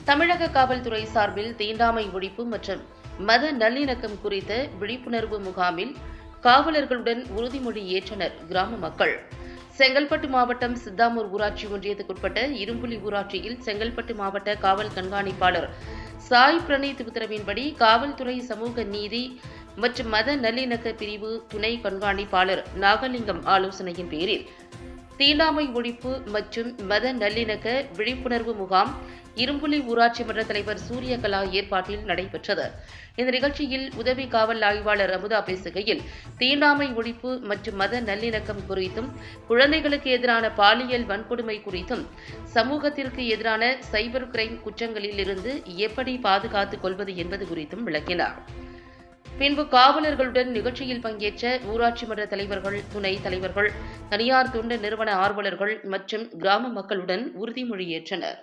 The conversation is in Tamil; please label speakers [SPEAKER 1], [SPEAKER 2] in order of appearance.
[SPEAKER 1] தமிழக காவல்துறை சார்பில் தீண்டாமை ஒழிப்பு மற்றும் மத நல்லிணக்கம் குறித்த விழிப்புணர்வு முகாமில் காவலர்களுடன் உறுதிமொழி ஏற்றனர் கிராம மக்கள். செங்கல்பட்டு மாவட்டம் சித்தாமூர் ஊராட்சி ஒன்றியத்துக்குட்பட்ட இரும்புலி ஊராட்சியில் செங்கல்பட்டு மாவட்ட காவல் கண்காணிப்பாளர் சாய் பிரணீத் உத்தரவின்படி காவல்துறை சமூக நீதி மற்றும் மத நல்லிணக்க பிரிவு துணை கண்காணிப்பாளர் நாகலிங்கம் ஆலோசனையின் பேரில் தீண்டாமை ஒழிப்பு மற்றும் மத நல்லிணக்க விழிப்புணர்வு முகாம் இரும்புலி ஊராட்சி மன்ற தலைவர் சூரியகலா ஏற்பாட்டில் நடைபெற்றது. இந்த நிகழ்ச்சியில் உதவி காவல் ஆய்வாளர் அமுதா பேசுகையில், தீண்டாமை ஒழிப்பு மற்றும் மத நல்லிணக்கம் குறித்தும், குழந்தைகளுக்கு எதிரான பாலியல் வன்கொடுமை குறித்தும், சமூகத்திற்கு எதிரான சைபர் கிரைம் குற்றங்களில் இருந்து எப்படி பாதுகாத்துக் கொள்வது என்பது குறித்தும் விளக்கினார். பின்பு காவலர்களுடன் நிகழ்ச்சியில் பங்கேற்ற ஊராட்சி மன்ற தலைவர்கள், துணைத் தலைவர்கள், தனியார் தொண்டு நிறுவன ஆர்வலர்கள் மற்றும் கிராம மக்களுடன் உறுதிமொழி ஏற்றனர்.